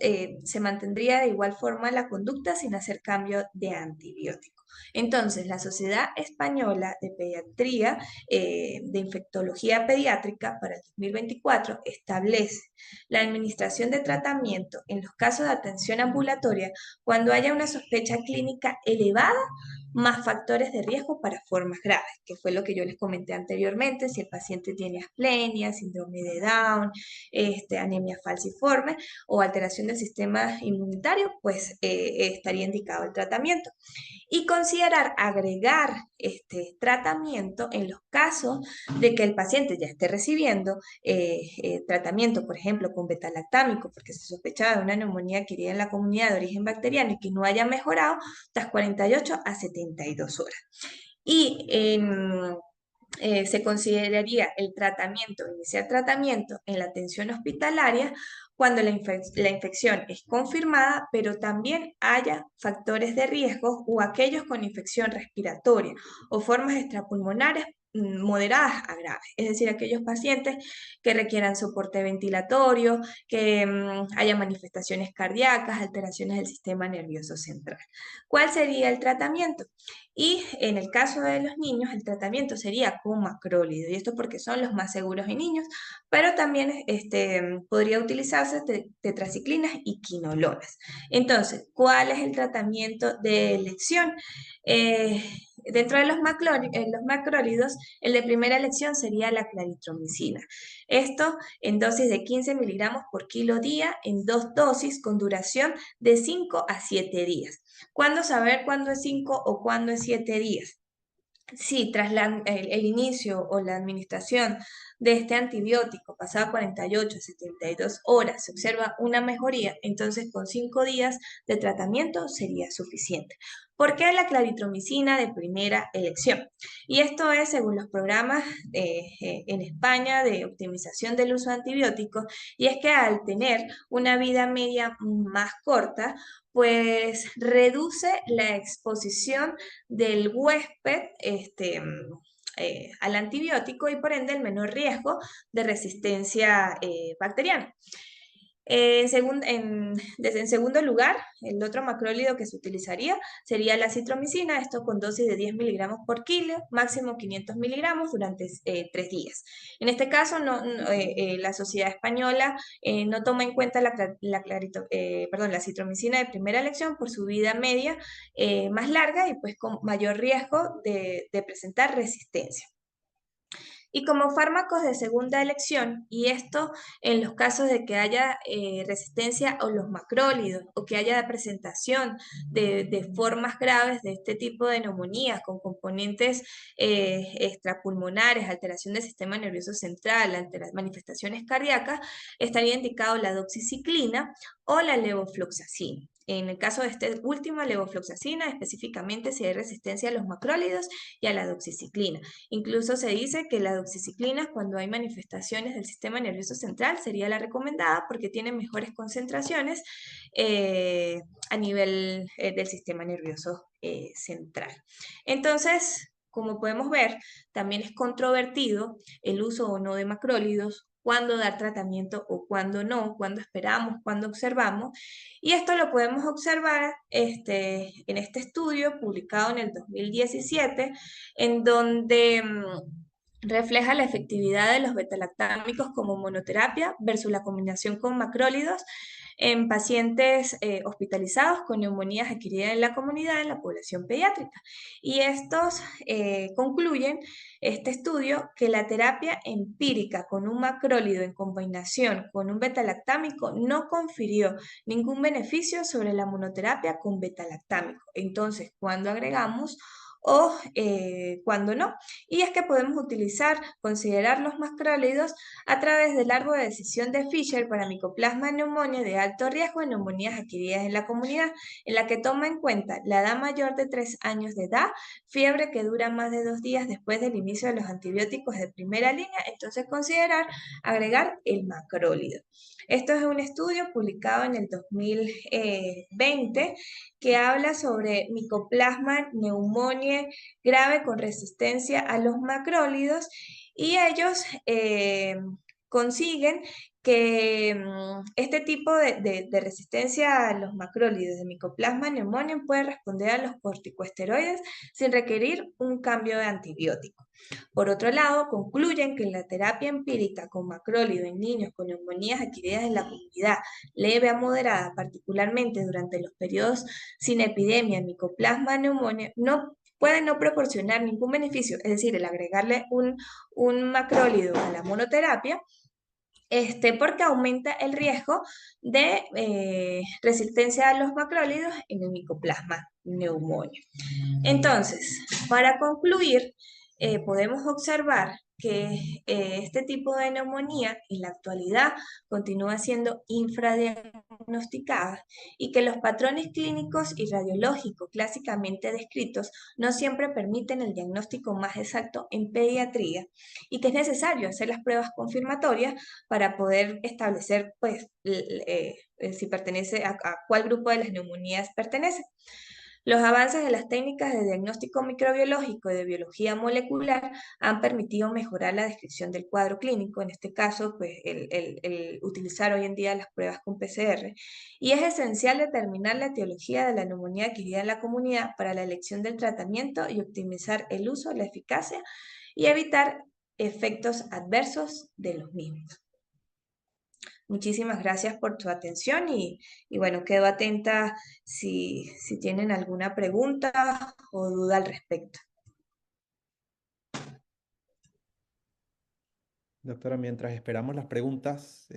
Speaker 2: se mantendría de igual forma la conducta sin hacer cambio de antibiótico. Entonces, la Sociedad Española de Pediatría, de Infectología Pediátrica para el 2024 establece la administración de tratamiento en los casos de atención ambulatoria cuando haya una sospecha clínica elevada más factores de riesgo para formas graves, que fue lo que yo les comenté anteriormente, si el paciente tiene asplenia, síndrome de Down, anemia falciforme o alteración del sistema inmunitario, pues estaría indicado el tratamiento y considerar agregar este tratamiento en los casos de que el paciente ya esté recibiendo tratamiento, por ejemplo, con betalactámico, porque se sospechaba de una neumonía adquirida en la comunidad de origen bacteriano y que no haya mejorado tras 48 a 72 horas. Y se consideraría el tratamiento, iniciar tratamiento en la atención hospitalaria cuando la infección es confirmada, pero también haya factores de riesgo o aquellos con infección respiratoria o formas extrapulmonares moderadas a graves, es decir, aquellos pacientes que requieran soporte ventilatorio, que haya manifestaciones cardíacas, alteraciones del sistema nervioso central. ¿Cuál sería el tratamiento? Y en el caso de los niños, el tratamiento sería con macrólido, y esto porque son los más seguros en niños, pero también podría utilizarse tetraciclinas y quinolonas. Entonces, ¿cuál es el tratamiento de elección? Dentro de los macrólidos, el de primera elección sería la claritromicina. Esto en dosis de 15 miligramos por kilo día, en dos dosis con duración de 5 a 7 días. ¿Cuándo saber cuándo es 5 o cuándo es 7 días? Si tras el inicio o la administración de este antibiótico, pasada 48 a 72 horas, se observa una mejoría, entonces con 5 días de tratamiento sería suficiente. ¿Por qué la claritromicina de primera elección? Y esto es según los programas en España de optimización del uso de antibióticos, y es que al tener una vida media más corta, pues reduce la exposición del huésped al antibiótico y por ende el menor riesgo de resistencia bacteriana. En segundo lugar, el otro macrólido que se utilizaría sería la citromicina, esto con dosis de 10 miligramos por kilo, máximo 500 miligramos durante 3 días. En este caso, la Sociedad Española no toma en cuenta la citromicina de primera elección por su vida media más larga y pues con mayor riesgo de presentar resistencia. Y como fármacos de segunda elección, y esto en los casos de que haya resistencia a los macrólidos o que haya presentación de formas graves de este tipo de neumonías con componentes extrapulmonares, alteración del sistema nervioso central, manifestaciones cardíacas, estaría indicado la doxiciclina o la levofloxacina. En el caso de este último, levofloxacina, específicamente si hay resistencia a los macrólidos y a la doxiciclina. Incluso se dice que la doxiciclina, cuando hay manifestaciones del sistema nervioso central, sería la recomendada porque tiene mejores concentraciones a nivel del sistema nervioso central. Entonces, como podemos ver, también es controvertido el uso o no de macrólidos, cuándo dar tratamiento o cuándo no, cuándo esperamos, cuándo observamos. Y esto lo podemos observar en este estudio publicado en el 2017, en donde refleja la efectividad de los betalactámicos como monoterapia versus la combinación con macrólidos en pacientes hospitalizados con neumonías adquiridas en la comunidad en la población pediátrica. Y estos concluyen, este estudio, que la terapia empírica con un macrólido en combinación con un betalactámico no confirió ningún beneficio sobre la monoterapia con betalactámico. Entonces, cuando agregamos o cuando no. Y es que podemos considerar los macrólidos a través del árbol de decisión de Fisher para Mycoplasma pneumoniae de alto riesgo en neumonías adquiridas en la comunidad, en la que toma en cuenta la edad mayor de 3 años de edad, fiebre que dura más de 2 días después del inicio de los antibióticos de primera línea, entonces agregar el macrólido. Esto es un estudio publicado en el 2020 que habla sobre Mycoplasma pneumoniae grave con resistencia a los macrólidos, y ellos consiguen que este tipo de resistencia a los macrólidos de Mycoplasma pneumoniae puede responder a los corticosteroides sin requerir un cambio de antibiótico. Por otro lado, concluyen que la terapia empírica con macrólido en niños con neumonías adquiridas en la comunidad leve a moderada, particularmente durante los periodos sin epidemia de Mycoplasma pneumoniae, no puede no proporcionar ningún beneficio, es decir, el agregarle un macrólido a la monoterapia, porque aumenta el riesgo de resistencia a los macrólidos en el Mycoplasma pneumoniae. Entonces, para concluir, podemos observar que este tipo de neumonía en la actualidad continúa siendo infradiagnosticada y que los patrones clínicos y radiológicos clásicamente descritos no siempre permiten el diagnóstico más exacto en pediatría y que es necesario hacer las pruebas confirmatorias para poder establecer pues, si pertenece a cuál grupo de las neumonías pertenece. Los avances de las técnicas de diagnóstico microbiológico y de biología molecular han permitido mejorar la descripción del cuadro clínico, en este caso, pues, el utilizar hoy en día las pruebas con PCR, y es esencial determinar la etiología de la neumonía adquirida en la comunidad para la elección del tratamiento y optimizar el uso, la eficacia y evitar efectos adversos de los mismos. Muchísimas gracias por tu atención y bueno, quedo atenta si tienen alguna pregunta o duda al respecto.
Speaker 1: Doctora, mientras esperamos las preguntas,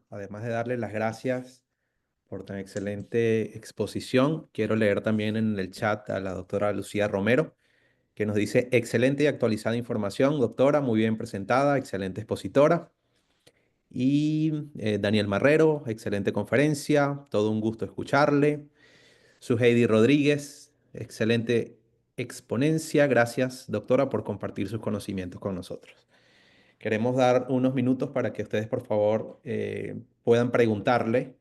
Speaker 1: además de darle las gracias por tan excelente exposición, quiero leer también en el chat a la doctora Lucía Romero, que nos dice, excelente y actualizada información, doctora, muy bien presentada, excelente expositora. Y Daniel Marrero, excelente conferencia, todo un gusto escucharle. Suheidi Rodríguez, excelente exponencia, gracias, doctora, por compartir sus conocimientos con nosotros. Queremos dar unos minutos para que ustedes, por favor, puedan preguntarle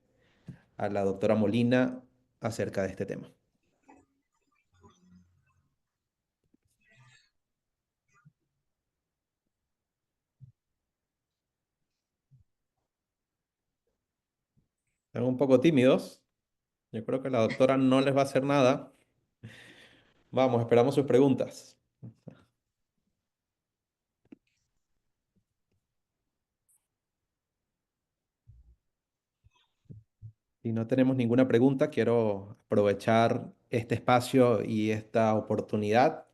Speaker 1: a la doctora Molina acerca de este tema. Están un poco tímidos. Yo creo que la doctora no les va a hacer nada. Vamos, esperamos sus preguntas. Si no tenemos ninguna pregunta, quiero aprovechar este espacio y esta oportunidad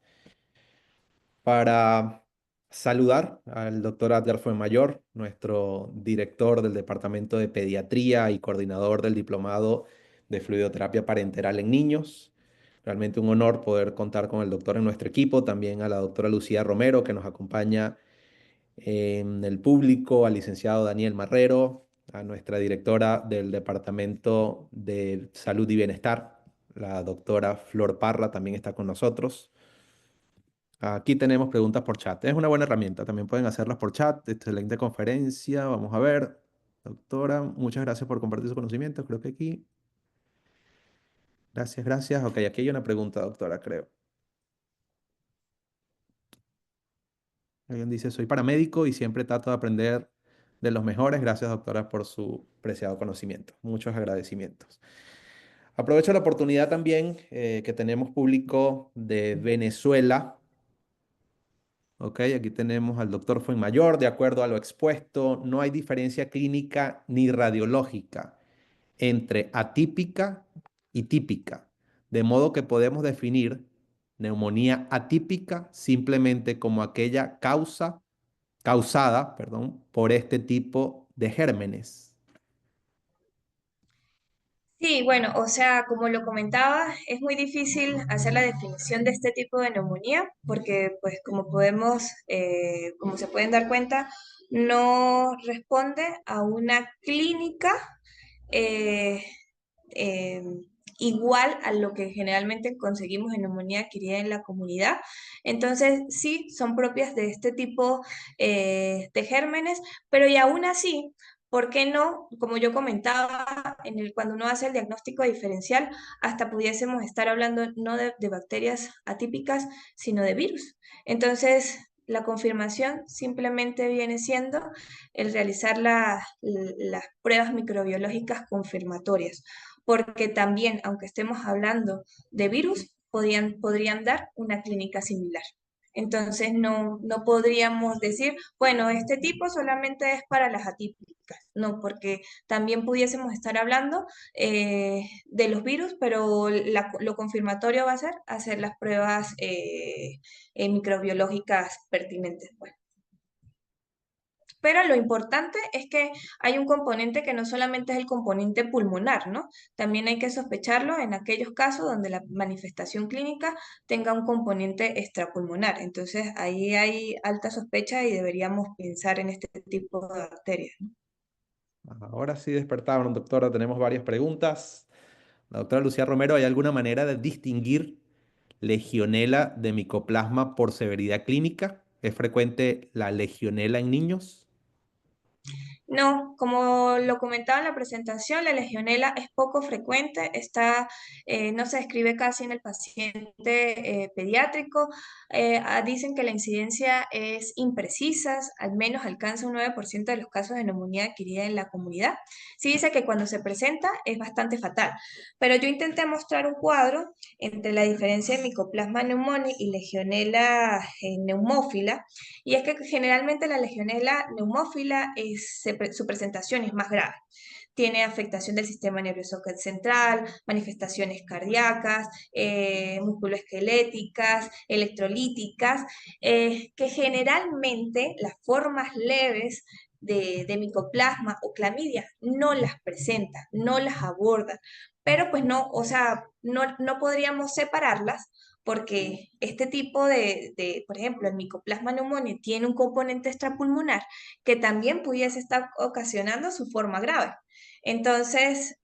Speaker 1: para saludar al doctor Adler Fuenmayor, nuestro director del Departamento de Pediatría y coordinador del Diplomado de Fluidoterapia Parenteral en Niños. Realmente un honor poder contar con el doctor en nuestro equipo, también a la doctora Lucía Romero, que nos acompaña en el público, al licenciado Daniel Marrero, a nuestra directora del Departamento de Salud y Bienestar, la doctora Flor Parra, también está con nosotros. Aquí tenemos preguntas por chat. Es una buena herramienta. También pueden hacerlas por chat. Excelente conferencia. Vamos a ver. Doctora, muchas gracias por compartir sus conocimientos. Creo que aquí. Gracias, gracias. Ok, aquí hay una pregunta, doctora, creo. Alguien dice, soy paramédico y siempre trato de aprender de los mejores. Gracias, doctora, por su preciado conocimiento. Muchos agradecimientos. Aprovecho la oportunidad también que tenemos público de Venezuela. Ok, aquí tenemos al doctor Fuenmayor. De acuerdo a lo expuesto, no hay diferencia clínica ni radiológica entre atípica y típica, de modo que podemos definir neumonía atípica simplemente como aquella causada, perdón, por este tipo de gérmenes.
Speaker 2: Sí, bueno, o sea, como lo comentaba, es muy difícil hacer la definición de este tipo de neumonía porque, pues, como se pueden dar cuenta, no responde a una clínica eh, eh, igual a lo que generalmente conseguimos en neumonía adquirida en la comunidad. Entonces, sí, son propias de este tipo de gérmenes, pero y aún así, ¿por qué no? Como yo comentaba, cuando uno hace el diagnóstico diferencial, hasta pudiésemos estar hablando no de bacterias atípicas, sino de virus. Entonces, La confirmación simplemente viene siendo el realizar las pruebas microbiológicas confirmatorias, porque también, aunque estemos hablando de virus, podrían dar una clínica similar. Entonces no podríamos decir, bueno, este tipo solamente es para las atípicas, no, porque también pudiésemos estar hablando de los virus, pero lo confirmatorio va a ser hacer las pruebas microbiológicas pertinentes, pues. Pero lo importante es que hay un componente que no solamente es el componente pulmonar, ¿no? También hay que sospecharlo en aquellos casos donde la manifestación clínica tenga un componente extrapulmonar. Entonces ahí hay alta sospecha y deberíamos pensar en este tipo de bacterias, ¿no?
Speaker 1: Ahora sí despertaron, doctora. Tenemos varias preguntas. La doctora Lucía Romero, ¿hay alguna manera de distinguir Legionela de Mycoplasma por severidad clínica? ¿Es frecuente la Legionela en niños?
Speaker 2: No, como lo comentaba en la presentación, la legionela es poco frecuente, no se describe casi en el paciente pediátrico. Dicen que la incidencia es imprecisa, al menos alcanza un 9% de los casos de neumonía adquirida en la comunidad. Sí dice que cuando se presenta es bastante fatal, pero yo intenté mostrar un cuadro entre la diferencia de Mycoplasma pneumoniae y Legionela neumófila, y es que generalmente la legionela neumófila su presentación es más grave. Tiene afectación del sistema nervioso central, manifestaciones cardíacas, musculoesqueléticas, electrolíticas, que generalmente las formas leves de micoplasma o clamidia no las presenta, no las aborda, pero pues no, o sea, no podríamos separarlas porque este tipo por ejemplo, el Mycoplasma pneumoniae tiene un componente extrapulmonar que también pudiese estar ocasionando su forma grave. Entonces,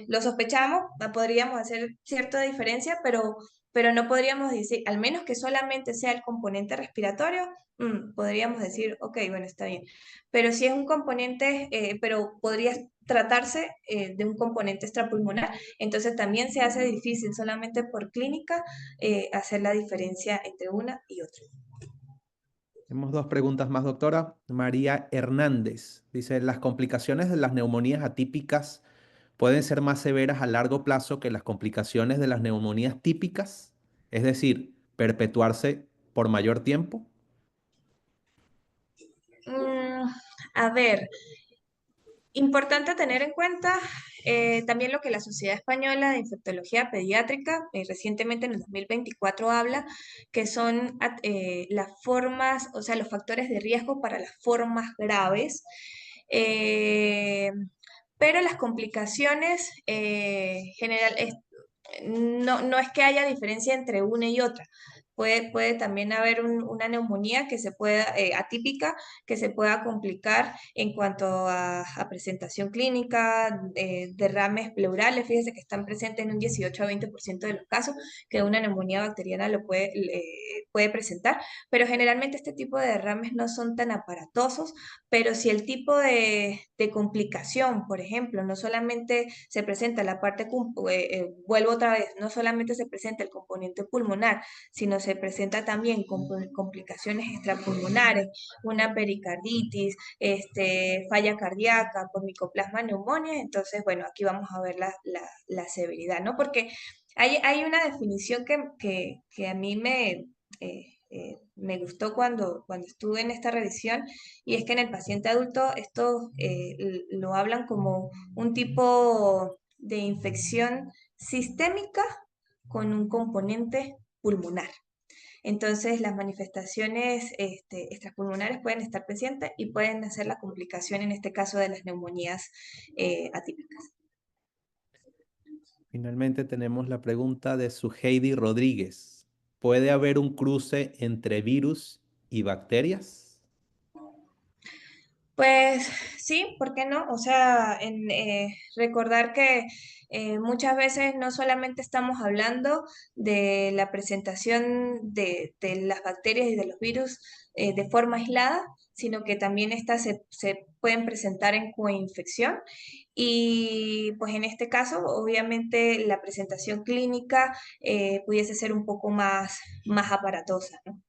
Speaker 2: lo sospechamos, podríamos hacer cierta diferencia, pero no podríamos decir, al menos que solamente sea el componente respiratorio, podríamos decir, ok, bueno, está bien. Pero si es un componente, pero podría tratarse de un componente extrapulmonar, entonces también se hace difícil solamente por clínica hacer la diferencia entre una y otra.
Speaker 1: Tenemos dos preguntas más, doctora. María Hernández dice, ¿las complicaciones de las neumonías atípicas pueden ser más severas a largo plazo que las complicaciones de las neumonías típicas? Es decir, perpetuarse por mayor tiempo.
Speaker 2: Mm, a ver, importante tener en cuenta también lo que la Sociedad Española de Infectología Pediátrica recientemente en el 2024 habla, que son las formas, o sea, los factores de riesgo para las formas graves. Eh, pero las complicaciones no es que haya diferencia entre una y otra. Puede también haber una neumonía que se pueda, atípica, que se pueda complicar en cuanto a presentación clínica, derrames pleurales, fíjese que están presentes en un 18 a 20% de los casos, que una neumonía bacteriana puede presentar, pero generalmente este tipo de derrames no son tan aparatosos, pero si el tipo de complicación, por ejemplo, no solamente se presenta la vuelvo otra vez, no solamente se presenta el componente pulmonar, sino se presenta también complicaciones extrapulmonares, una pericarditis, falla cardíaca por Mycoplasma pneumoniae, entonces, bueno, aquí vamos a ver la severidad, ¿no? Porque hay una definición que a mí me gustó cuando estuve en esta revisión, y es que en el paciente adulto esto lo hablan como un tipo de infección sistémica con un componente pulmonar. Entonces, las manifestaciones extrapulmonares pueden estar presentes y pueden hacer la complicación, en este caso, de las neumonías atípicas.
Speaker 1: Finalmente tenemos la pregunta de Suheidi Rodríguez. ¿Puede haber un cruce entre virus y bacterias?
Speaker 2: Pues sí, ¿por qué no? O sea, recordar que muchas veces no solamente estamos hablando de la presentación de las bacterias y de los virus de forma aislada, sino que también estas se pueden presentar en coinfección. Y pues en este caso, obviamente, la presentación clínica pudiese ser un poco más aparatosa, ¿no?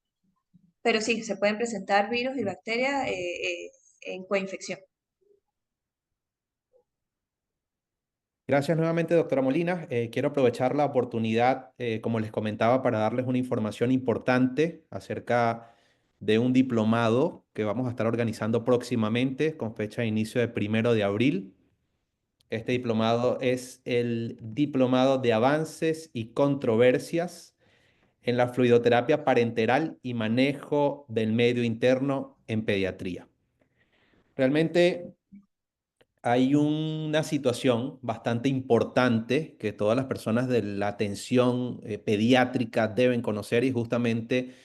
Speaker 2: pero sí, se pueden presentar virus y bacterias en coinfección.
Speaker 1: Gracias nuevamente, doctora Molina. Quiero aprovechar la oportunidad, como les comentaba, para darles una información importante acerca de un diplomado que vamos a estar organizando próximamente con fecha de inicio de 1 de abril. Este diplomado es el Diplomado de Avances y Controversias en la Fluidoterapia Parenteral y Manejo del Medio Interno en Pediatría. Realmente hay una situación bastante importante que todas las personas de la atención pediátrica deben conocer y justamente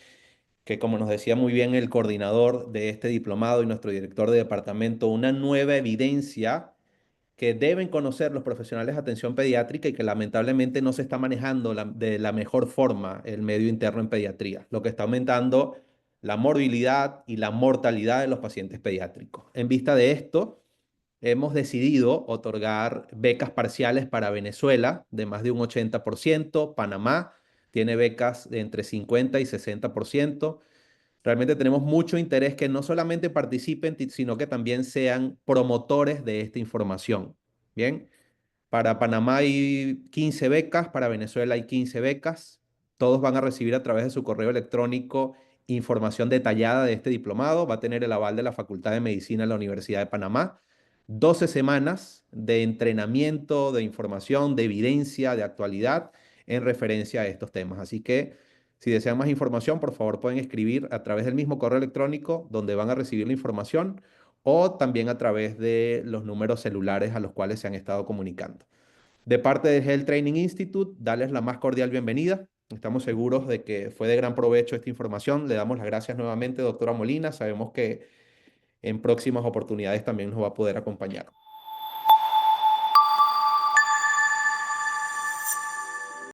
Speaker 1: que, como nos decía muy bien el coordinador de este diplomado y nuestro director de departamento, una nueva evidencia que deben conocer los profesionales de atención pediátrica y que lamentablemente no se está manejando de la mejor forma el medio interno en pediatría, lo que está aumentando la morbilidad y la mortalidad de los pacientes pediátricos. En vista de esto, hemos decidido otorgar becas parciales para Venezuela de más de un 80%. Panamá tiene becas de entre 50 y 60%. Realmente tenemos mucho interés que no solamente participen, sino que también sean promotores de esta información. Bien, para Panamá hay 15 becas, para Venezuela hay 15 becas. Todos van a recibir a través de su correo electrónico información detallada de este diplomado. Va a tener el aval de la Facultad de Medicina de la Universidad de Panamá. 12 semanas de entrenamiento, de información, de evidencia, de actualidad en referencia a estos temas. Así que si desean más información, por favor pueden escribir a través del mismo correo electrónico donde van a recibir la información o también a través de los números celulares a los cuales se han estado comunicando. De parte del Health Training Institute, darles la más cordial bienvenida. Estamos seguros de que fue de gran provecho esta información. Le damos las gracias nuevamente, doctora Molina. Sabemos que en próximas oportunidades también nos va a poder acompañar.